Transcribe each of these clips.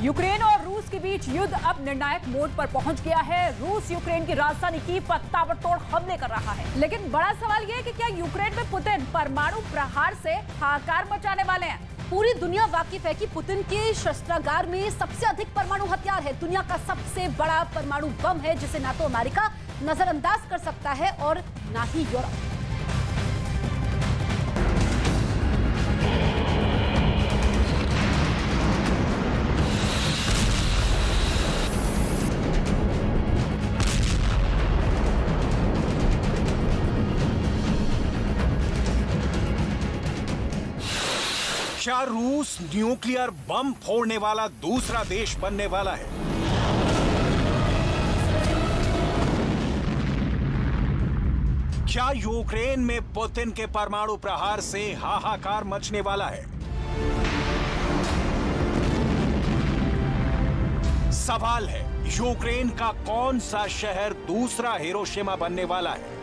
Ukraine और रूस के बीच युद्ध अब निर्णायक मोड पर पहुंच गया है। रूस यूक्रेन की राजधानी कीव पर ताबड़तोड़ हमले कर रहा है। लेकिन बड़ा सवाल यह है कि क्या यूक्रेन में पुतिन परमाणु प्रहार से हाहाकार मचाने वाले हैं? पूरी दुनिया वाकिफ है कि पुतिन के शस्त्रागार में सबसे अधिक परमाणु हथियार है। दुनिया का सबसे बड़ा परमाणु बम है जिसे ना तो अमेरिका नजरअंदाज कर सकता है और ना ही यूरोप। क्या रूस न्यूक्लियर बम फोड़ने वाला दूसरा देश बनने वाला है? क्या यूक्रेन में पुतिन के परमाणु प्रहार से हाहाकार मचने वाला है? सवाल है, यूक्रेन का कौन सा शहर दूसरा हिरोशिमा बनने वाला है?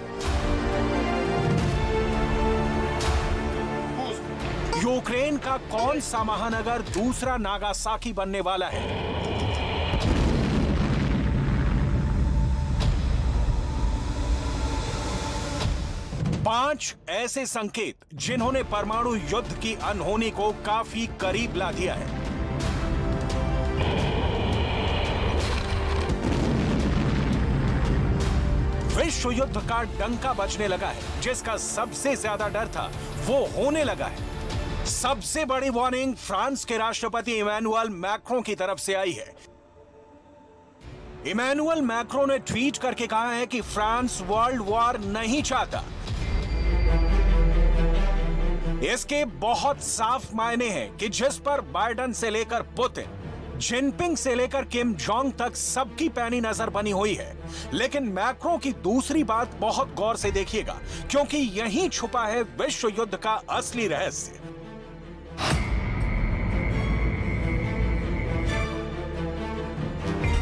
यूक्रेन का कौन सा महानगर दूसरा नागासाकी बनने वाला है? पांच ऐसे संकेत जिन्होंने परमाणु युद्ध की अनहोनी को काफी करीब ला दिया है। विश्व युद्ध का डंका बजने लगा है। जिसका सबसे ज्यादा डर था वो होने लगा है। सबसे बड़ी वार्निंग फ्रांस के राष्ट्रपति इमैनुअल मैक्रों की तरफ से आई है। इमैनुअल मैक्रों ने ट्वीट करके कहा है कि फ्रांस वर्ल्ड वॉर नहीं चाहता। इसके बहुत साफ मायने हैं कि जिस पर बाइडेन से लेकर पुतिन, जिनपिंग से लेकर किम जोंग तक सबकी पैनी नजर बनी हुई है। लेकिन मैक्रों की दूसरी बात बहुत गौर से देखिएगा, क्योंकि यहीं छुपा है विश्व युद्ध का असली रहस्य।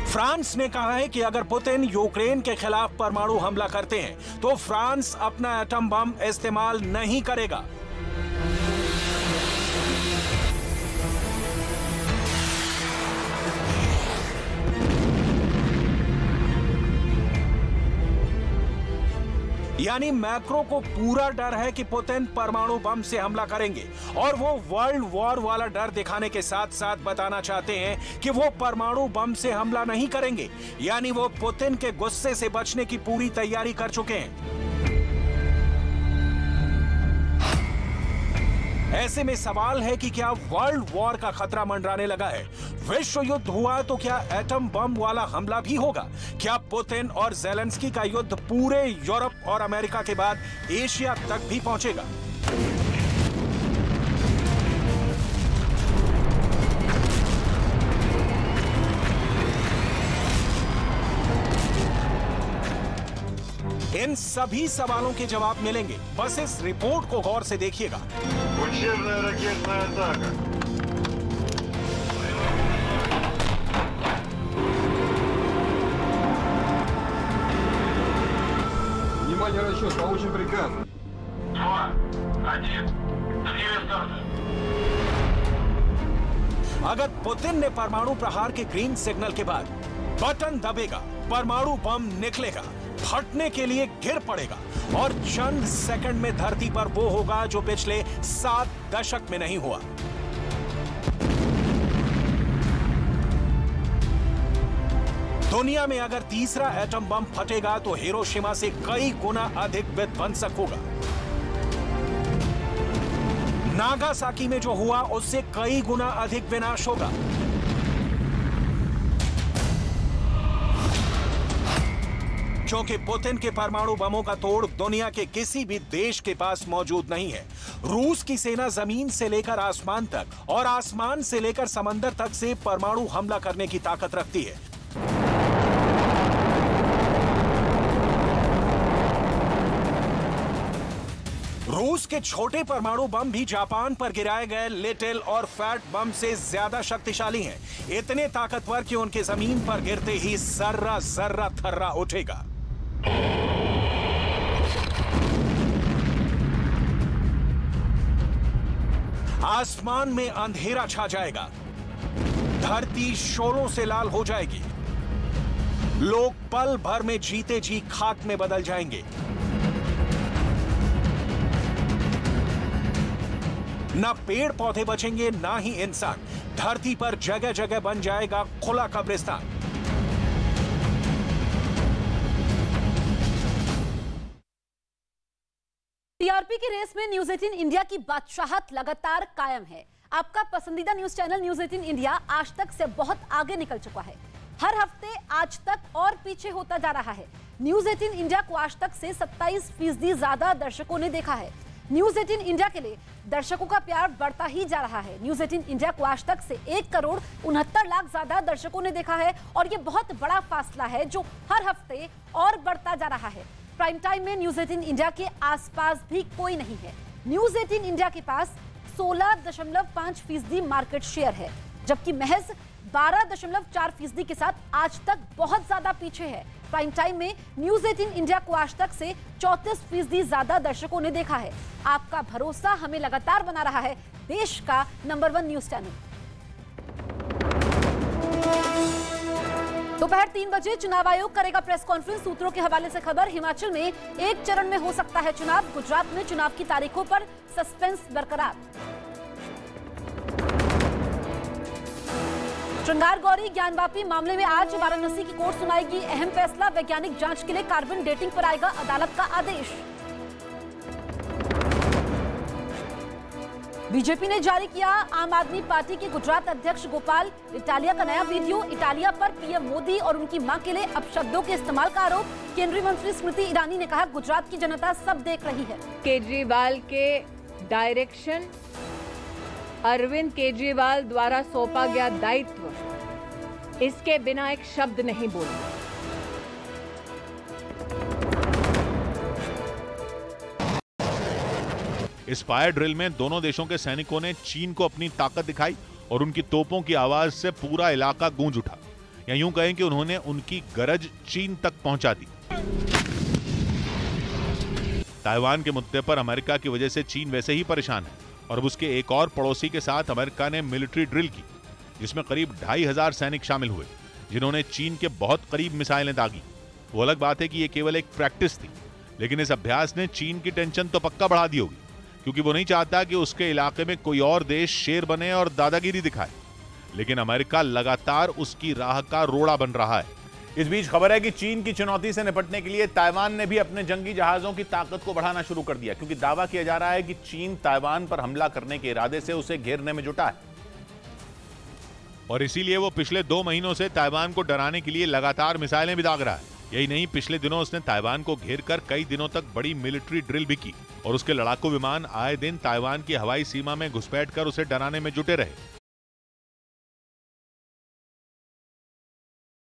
फ्रांस ने कहा है कि अगर पुतिन यूक्रेन के खिलाफ परमाणु हमला करते हैं तो फ्रांस अपना एटम बम इस्तेमाल नहीं करेगा। यानी मैक्रो को पूरा डर है कि पुतिन परमाणु बम से हमला करेंगे और वो वर्ल्ड वॉर वाला डर दिखाने के साथ साथ बताना चाहते हैं कि वो परमाणु बम से हमला नहीं करेंगे। यानी वो पुतिन के गुस्से से बचने की पूरी तैयारी कर चुके हैं। ऐसे में सवाल है कि क्या वर्ल्ड वॉर का खतरा मंडराने लगा है? विश्व युद्ध हुआ तो क्या एटम बम वाला हमला भी होगा? क्या पुतिन और ज़ेलेंस्की का युद्ध पूरे यूरोप और अमेरिका के बाद एशिया तक भी पहुंचेगा? इन सभी सवालों के जवाब मिलेंगे, बस इस रिपोर्ट को गौर से देखिएगा। Учебная ракетная атака. Внимание, расчет, получен приказ. 2, 1, время старта. अगर पुतिन ने परमाणु प्रहार के ग्रीन सिग्नल के बाद बटन दबेगा, परमाणु बम निकलेगा, फटने के लिए गिर पड़ेगा और चंद सेकंड में धरती पर वो होगा जो पिछले 7 दशक में नहीं हुआ। दुनिया में अगर तीसरा एटम बम फटेगा तो हिरोशिमा से कई गुना अधिक विध्वंसक होगा। नागासाकी में जो हुआ उससे कई गुना अधिक विनाश होगा। क्योंकि पुतिन के परमाणु बमों का तोड़ दुनिया के किसी भी देश के पास मौजूद नहीं है। रूस की सेना जमीन से लेकर आसमान तक और आसमान से लेकर समंदर तक से परमाणु हमला करने की ताकत रखती है। रूस के छोटे परमाणु बम भी जापान पर गिराए गए लिटिल और फैट बम से ज्यादा शक्तिशाली हैं। इतने ताकतवर कि उनके जमीन पर गिरते ही जर्रा जर्रा थर्रा उठेगा। आसमान में अंधेरा छा जाएगा। धरती शोलों से लाल हो जाएगी। लोग पल भर में जीते जी खाक में बदल जाएंगे। ना पेड़ पौधे बचेंगे, ना ही इंसान। धरती पर जगह जगह बन जाएगा खुला कब्रिस्तान। टीआरपी की रेस में न्यूज 18 इंडिया की बादशाहत लगातार कायम है। आपका पसंदीदा न्यूज चैनल न्यूज 18 इंडिया आज तक से बहुत आगे निकल चुका है। हर हफ्ते आज तक और पीछे होता जा रहा है। न्यूज 18 इंडिया को आज तक से 27% ज्यादा दर्शकों ने देखा है। न्यूज 18 इंडिया के लिए दर्शकों का प्यार बढ़ता ही जा रहा है। न्यूज 18 इंडिया को आज तक से 1,69,00,000 ज्यादा दर्शकों ने देखा है और ये बहुत बड़ा फासला है जो हर हफ्ते और बढ़ता जा रहा है। प्राइम टाइम में न्यूज 18 इंडिया के आसपास भी कोई नहीं है। न्यूज 18 इंडिया के पास 16.5% मार्केट शेयर है, जबकि महज 12.4% के साथ आज तक बहुत ज्यादा पीछे है। प्राइम टाइम में न्यूज 18 इंडिया को आज तक से 34% ज्यादा दर्शकों ने देखा है। आपका भरोसा हमें लगातार बना रहा है देश का नंबर 1 न्यूज चैनल। दोपहर 3 बजे चुनाव आयोग करेगा प्रेस कॉन्फ्रेंस। सूत्रों के हवाले से खबर, हिमाचल में एक चरण में हो सकता है चुनाव। गुजरात में चुनाव की तारीखों पर सस्पेंस बरकरार। श्रृंगार गौरी ज्ञानवापी मामले में आज वाराणसी की कोर्ट सुनाएगी अहम फैसला। वैज्ञानिक जांच के लिए कार्बन डेटिंग पर आएगा अदालत का आदेश। बीजेपी ने जारी किया आम आदमी पार्टी के गुजरात अध्यक्ष गोपाल इटालिया का नया वीडियो। इटालिया पर पीएम मोदी और उनकी मां के लिए अपशब्दों के इस्तेमाल का आरोप। केंद्रीय मंत्री स्मृति ईरानी ने कहा, गुजरात की जनता सब देख रही है। केजरीवाल के डायरेक्शन, अरविंद केजरीवाल द्वारा सौंपा गया दायित्व, इसके बिना एक शब्द नहीं बोलूंगा। इस फायर ड्रिल में दोनों देशों के सैनिकों ने चीन को अपनी ताकत दिखाई और उनकी तोपों की आवाज से पूरा इलाका गूंज उठा। या यूं कहें कि उन्होंने उनकी गरज चीन तक पहुंचा दी। ताइवान के मुद्दे पर अमेरिका की वजह से चीन वैसे ही परेशान है और अब उसके एक और पड़ोसी के साथ अमेरिका ने मिलिट्री ड्रिल की, जिसमें करीब 2,500 सैनिक शामिल हुए, जिन्होंने चीन के बहुत करीब मिसाइलें दागी। वो अलग बात है कि ये केवल एक प्रैक्टिस थी, लेकिन इस अभ्यास ने चीन की टेंशन तो पक्का बढ़ा दी होगी, क्योंकि वो नहीं चाहता कि उसके इलाके में कोई और देश शेर बने और दादागिरी दिखाए। लेकिन अमेरिका लगातार उसकी राह का रोड़ा बन रहा है। इस बीच खबर है कि चीन की चुनौती से निपटने के लिए ताइवान ने भी अपने जंगी जहाजों की ताकत को बढ़ाना शुरू कर दिया, क्योंकि दावा किया जा रहा है कि चीन ताइवान पर हमला करने के इरादे से उसे घेरने में जुटा है और इसीलिए वो पिछले 2 महीनों से ताइवान को डराने के लिए लगातार मिसाइलें भी दाग रहा है। यही नहीं, पिछले दिनों उसने ताइवान को घेरकर कई दिनों तक बड़ी मिलिट्री ड्रिल भी की और उसके लड़ाकू विमान आए दिन ताइवान की हवाई सीमा में घुसपैठ कर उसे डराने में जुटे रहे।